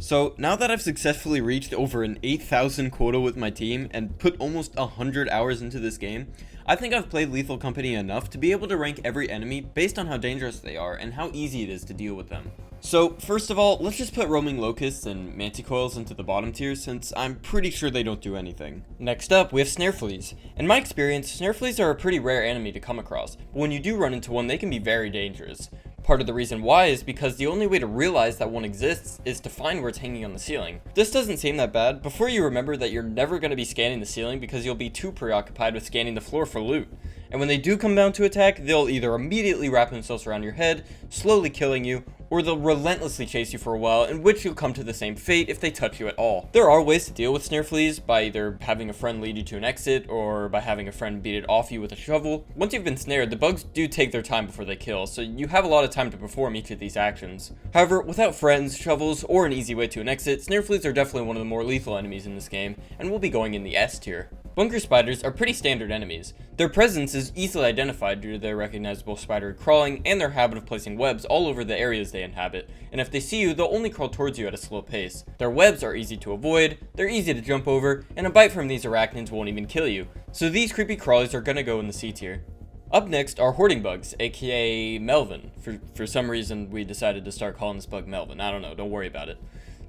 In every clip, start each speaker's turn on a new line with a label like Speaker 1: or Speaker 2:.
Speaker 1: So now that I've successfully reached over an 8,000 quota with my team and put almost 100 hours into this game, I think I've played Lethal Company enough to be able to rank every enemy based on how dangerous they are and how easy it is to deal with them. So first of all, let's just put roaming locusts and manticoils into the bottom tier since I'm pretty sure they don't do anything. Next up, we have snare fleas. In my experience, snare fleas are a pretty rare enemy to come across, but when you do run into one, they can be very dangerous. Part of the reason why is because the only way to realize that one exists is to find where it's hanging on the ceiling. This doesn't seem that bad before you remember that you're never going to be scanning the ceiling because you'll be too preoccupied with scanning the floor for loot. And when they do come down to attack, they'll either immediately wrap themselves around your head, slowly killing you, or they'll relentlessly chase you for a while, in which you'll come to the same fate if they touch you at all. There are ways to deal with snare fleas, by either having a friend lead you to an exit, or by having a friend beat it off you with a shovel. Once you've been snared, the bugs do take their time before they kill, so you have a lot of time to perform each of these actions. However, without friends, shovels, or an easy way to an exit, snare fleas are definitely one of the more lethal enemies in this game, and will be going in the S tier. Bunker spiders are pretty standard enemies. Their presence is easily identified due to their recognizable spidery crawling and their habit of placing webs all over the areas they inhabit, and if they see you, they'll only crawl towards you at a slow pace. Their webs are easy to avoid, they're easy to jump over, and a bite from these arachnids won't even kill you, so these creepy crawlies are gonna go in the C tier. Up next are hoarding bugs, aka Melvin. For some reason, we decided to start calling this bug Melvin. I don't know, don't worry about it.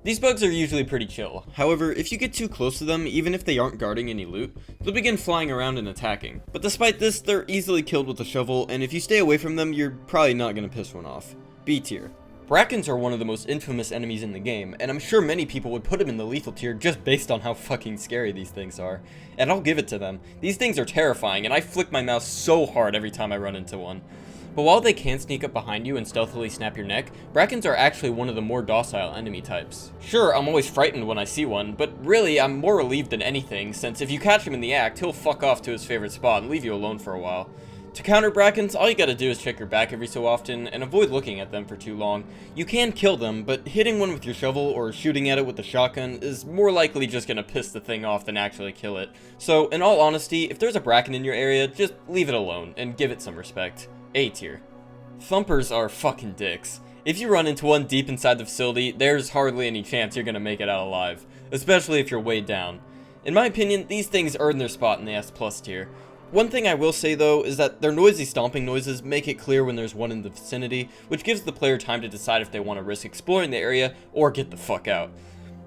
Speaker 1: These bugs are usually pretty chill. However, if you get too close to them, even if they aren't guarding any loot, they'll begin flying around and attacking. But despite this, they're easily killed with a shovel, and if you stay away from them, you're probably not gonna piss one off. B tier. Brackens are one of the most infamous enemies in the game, and I'm sure many people would put them in the lethal tier just based on how fucking scary these things are. And I'll give it to them. These things are terrifying, and I flick my mouse so hard every time I run into one. But while they can sneak up behind you and stealthily snap your neck, Brackens are actually one of the more docile enemy types. Sure, I'm always frightened when I see one, but really I'm more relieved than anything, since if you catch him in the act, he'll fuck off to his favorite spot and leave you alone for a while. To counter Brackens, all you gotta do is check your back every so often and avoid looking at them for too long. You can kill them, but hitting one with your shovel or shooting at it with a shotgun is more likely just gonna piss the thing off than actually kill it. So, in all honesty, if there's a Bracken in your area, just leave it alone and give it some respect. A tier. Thumpers are fucking dicks. If you run into one deep inside the facility, there's hardly any chance you're gonna make it out alive, especially if you're way down. In my opinion, these things earn their spot in the S+ tier. One thing I will say though is that their noisy stomping noises make it clear when there's one in the vicinity, which gives the player time to decide if they want to risk exploring the area or get the fuck out.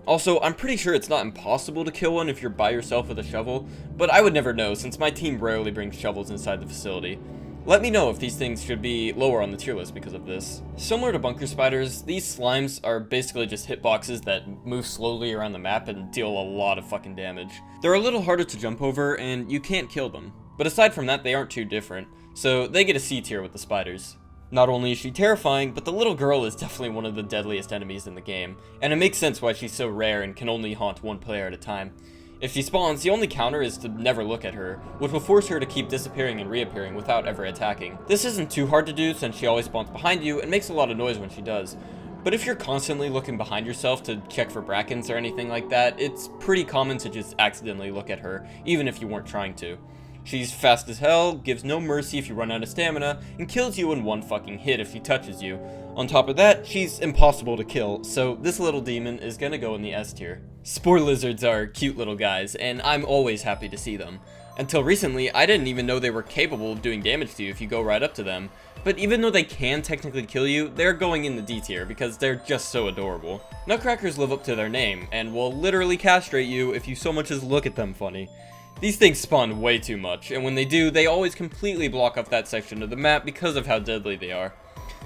Speaker 1: Also, I'm pretty sure it's not impossible to kill one if you're by yourself with a shovel, but I would never know since my team rarely brings shovels inside the facility. Let me know if these things should be lower on the tier list because of this. Similar to bunker spiders, these slimes are basically just hitboxes that move slowly around the map and deal a lot of fucking damage. They're a little harder to jump over and you can't kill them. But aside from that, they aren't too different, so they get a C tier with the spiders. Not only is she terrifying, but the little girl is definitely one of the deadliest enemies in the game, and it makes sense why she's so rare and can only haunt one player at a time. If she spawns, the only counter is to never look at her, which will force her to keep disappearing and reappearing without ever attacking. This isn't too hard to do since she always spawns behind you and makes a lot of noise when she does. But if you're constantly looking behind yourself to check for Brackens or anything like that, it's pretty common to just accidentally look at her, even if you weren't trying to. She's fast as hell, gives no mercy if you run out of stamina, and kills you in one fucking hit if she touches you. On top of that, she's impossible to kill, so this little demon is gonna go in the S tier. Spore lizards are cute little guys, and I'm always happy to see them. Until recently, I didn't even know they were capable of doing damage to you if you go right up to them. But even though they can technically kill you, they're going in the D tier because they're just so adorable. Nutcrackers live up to their name, and will literally castrate you if you so much as look at them funny. These things spawn way too much, and when they do, they always completely block off that section of the map because of how deadly they are.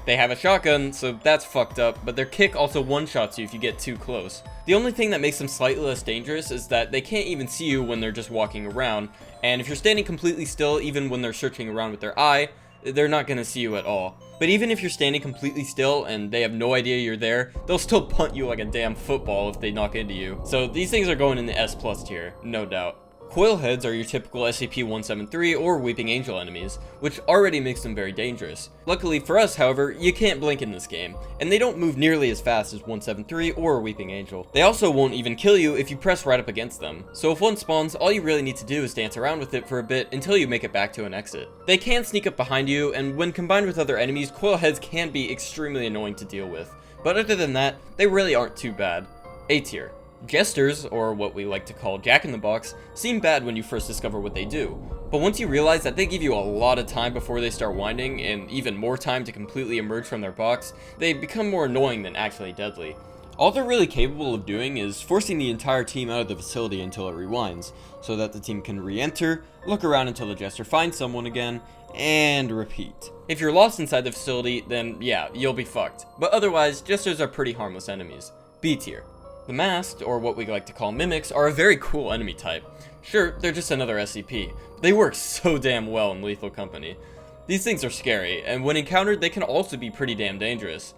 Speaker 1: They have a shotgun, so that's fucked up, but their kick also one-shots you if you get too close. The only thing that makes them slightly less dangerous is that they can't even see you when they're just walking around, and if you're standing completely still, even when they're searching around with their eye, they're not gonna see you at all. But even if you're standing completely still and they have no idea you're there, they'll still punt you like a damn football if they knock into you. So these things are going in the S+ tier, no doubt. Coilheads are your typical SCP-173 or Weeping Angel enemies, which already makes them very dangerous. Luckily for us, however, you can't blink in this game, and they don't move nearly as fast as 173 or Weeping Angel. They also won't even kill you if you press right up against them, so if one spawns, all you really need to do is dance around with it for a bit until you make it back to an exit. They can sneak up behind you, and when combined with other enemies, Coilheads can be extremely annoying to deal with, but other than that, they really aren't too bad. A tier. Jesters, or what we like to call Jack-in-the-Box, seem bad when you first discover what they do, but once you realize that they give you a lot of time before they start winding, and even more time to completely emerge from their box, they become more annoying than actually deadly. All they're really capable of doing is forcing the entire team out of the facility until it rewinds, so that the team can re-enter, look around until the Jester finds someone again, and repeat. If you're lost inside the facility, then yeah, you'll be fucked, but otherwise, Jesters are pretty harmless enemies. B tier. The Masked, or what we like to call Mimics, are a very cool enemy type. Sure, they're just another SCP, but they work so damn well in Lethal Company. These things are scary, and when encountered, they can also be pretty damn dangerous.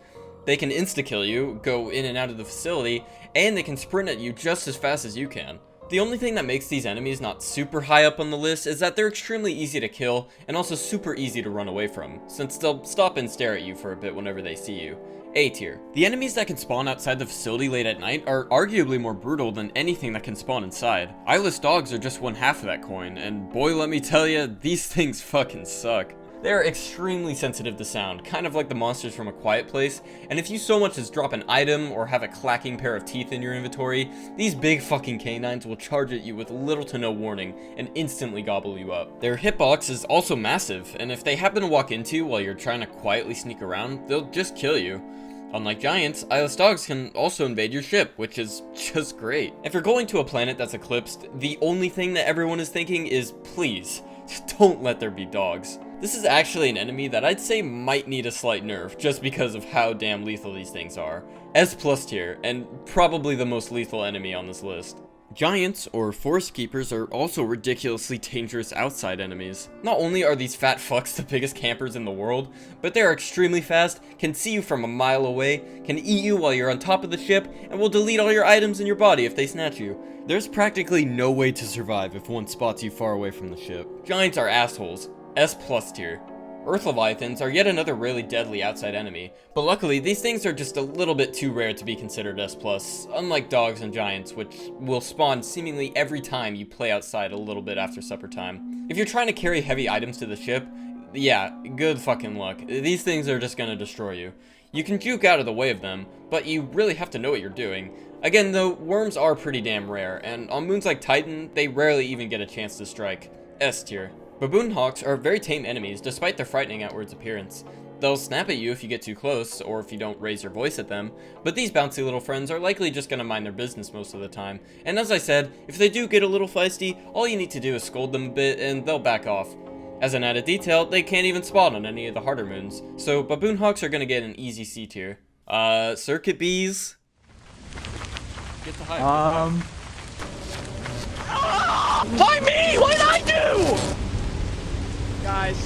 Speaker 1: They can insta-kill you, go in and out of the facility, and they can sprint at you just as fast as you can. The only thing that makes these enemies not super high up on the list is that they're extremely easy to kill, and also super easy to run away from, since they'll stop and stare at you for a bit whenever they see you. A tier. The enemies that can spawn outside the facility late at night are arguably more brutal than anything that can spawn inside. Eyeless dogs are just one half of that coin, and boy let me tell ya, these things fucking suck. They're extremely sensitive to sound, kind of like the monsters from A Quiet Place, and if you so much as drop an item or have a clacking pair of teeth in your inventory, these big fucking canines will charge at you with little to no warning and instantly gobble you up. Their hitbox is also massive, and if they happen to walk into you while you're trying to quietly sneak around, they'll just kill you. Unlike giants, eyeless dogs can also invade your ship, which is just great. If you're going to a planet that's eclipsed, the only thing that everyone is thinking is, please, don't let there be dogs. This is actually an enemy that I'd say might need a slight nerf, just because of how damn lethal these things are. S+ tier, and probably the most lethal enemy on this list. Giants, or Forest Keepers, are also ridiculously dangerous outside enemies. Not only are these fat fucks the biggest campers in the world, but they are extremely fast, can see you from a mile away, can eat you while you're on top of the ship, and will delete all your items in your body if they snatch you. There's practically no way to survive if one spots you far away from the ship. Giants are assholes. S+ tier. Earth Leviathans are yet another really deadly outside enemy, but luckily these things are just a little bit too rare to be considered S+, unlike dogs and giants, which will spawn seemingly every time you play outside a little bit after supper time. If you're trying to carry heavy items to the ship, yeah, good fucking luck. These things are just gonna destroy you. You can juke out of the way of them, but you really have to know what you're doing. Again though, worms are pretty damn rare, and on moons like Titan, they rarely even get a chance to strike. S tier. Baboon hawks are very tame enemies despite their frightening outwards appearance. They'll snap at you if you get too close, or if you don't raise your voice at them, but these bouncy little friends are likely just gonna mind their business most of the time, and as I said, if they do get a little feisty, all you need to do is scold them a bit and they'll back off. As an added detail, they can't even spawn on any of the harder moons, so baboon hawks are gonna get an easy C tier. Circuit bees? Get the hype.
Speaker 2: Why me? What did I do? Guys.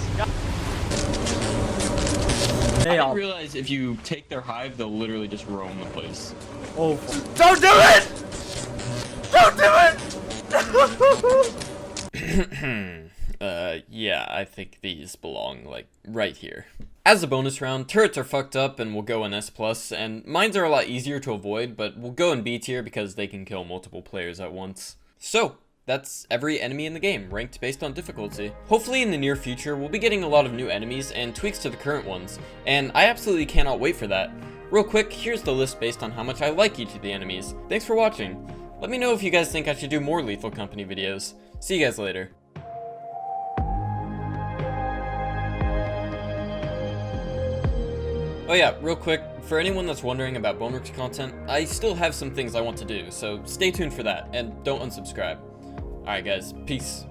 Speaker 1: I didn't realize if you take their hive, they'll literally just roam the place.
Speaker 2: Oh. Don't do it! Don't do it!
Speaker 1: Yeah, I think these belong, like, right here. As a bonus round, turrets are fucked up and will go in S+, and mines are a lot easier to avoid, but will go in B tier because they can kill multiple players at once. So, that's every enemy in the game, ranked based on difficulty. Hopefully in the near future, we'll be getting a lot of new enemies and tweaks to the current ones, and I absolutely cannot wait for that. Real quick, here's the list based on how much I like each of the enemies. Thanks for watching. Let me know if you guys think I should do more Lethal Company videos. See you guys later. Oh yeah, real quick, for anyone that's wondering about Boneworks content, I still have some things I want to do, so stay tuned for that, and don't unsubscribe. Alright guys, peace.